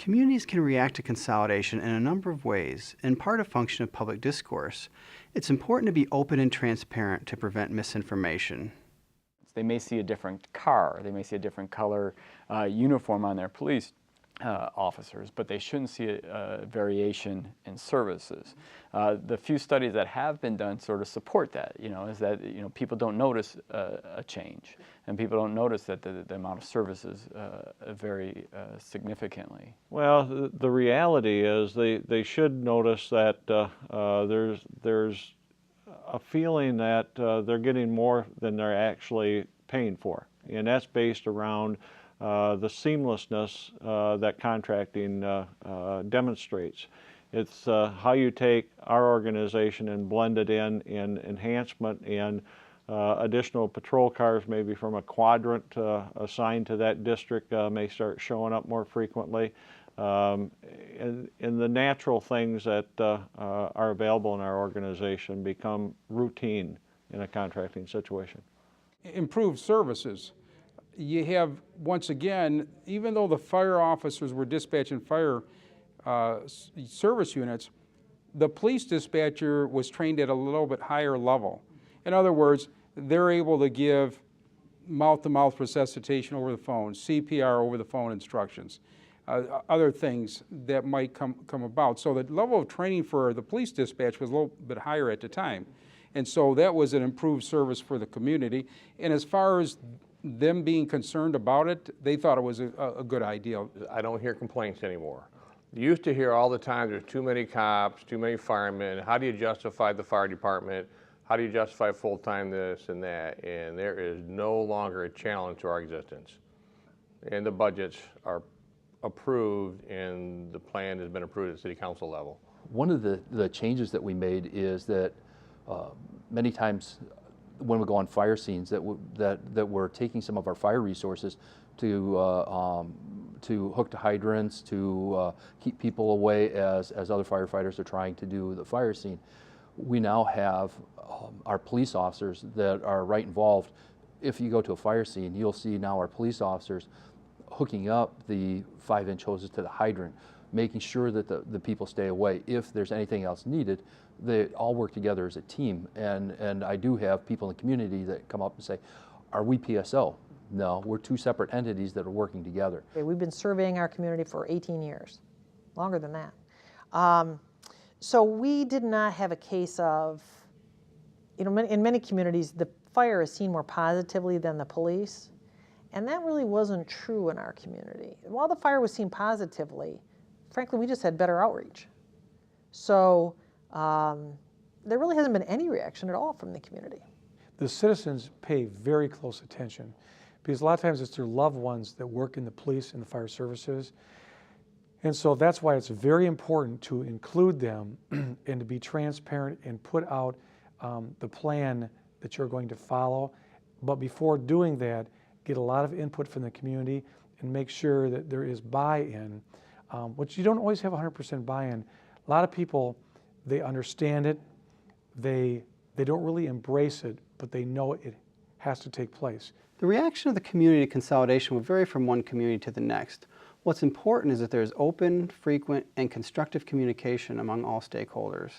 Communities can react to consolidation in a number of ways, in part a function of public discourse. It's important to be open and transparent to prevent misinformation. They may see a different car, they may see a different color uniform on their police officers, but they shouldn't see a variation in services. The few studies that have been done sort of support that, is that, people don't notice a change, and people don't notice that the amount of services vary significantly. Well, the reality is they should notice that there's a feeling that they're getting more than they're actually paying for, and that's based around the seamlessness that contracting demonstrates. It's how you take our organization and blend it in enhancement and additional patrol cars, maybe from a quadrant assigned to that district, may start showing up more frequently. And the natural things that are available in our organization become routine in a contracting situation. Improved services. You have, once again, even though the fire officers were dispatching fire service units, the police dispatcher was trained at a little bit higher level. In other words, they're able to give mouth-to-mouth resuscitation over the phone, CPR over the phone instructions, other things that might come about. So the level of training for the police dispatch was a little bit higher at the time. And so that was an improved service for the community. And as far as them being concerned about it, they thought it was a good idea. I don't hear complaints anymore. You used to hear all the time there's too many cops, too many firemen. How do you justify the fire department? How do you justify full-time this and that? And there is no longer a challenge to our existence. And the budgets are approved and the plan has been approved at city council level. One of the changes that we made is that many times when we go on fire scenes that we're taking some of our fire resources to hook to hydrants, to keep people away as other firefighters are trying to do the fire scene. We now have our police officers that are right involved. If you go to a fire scene, you'll see now our police officers hooking up the 5-inch hoses to the hydrant, making sure that the people stay away. If there's anything else needed, they all work together as a team. And I do have people in the community that come up and say, are we PSO? No, we're two separate entities that are working together. We've been surveying our community for 18 years, longer than that. So we did not have a case of, in many communities, the fire is seen more positively than the police. And that really wasn't true in our community. While the fire was seen positively, frankly, we just had better outreach. So there really hasn't been any reaction at all from the community. The citizens pay very close attention because a lot of times it's their loved ones that work in the police and the fire services. And so that's why it's very important to include them and to be transparent and put out the plan that you're going to follow. But before doing that, get a lot of input from the community and make sure that there is buy-in, which you don't always have 100% buy-in. A lot of people, they understand it, they don't really embrace it, but they know it has to take place. The reaction of the community to consolidation will vary from one community to the next. What's important is that there is open, frequent, and constructive communication among all stakeholders.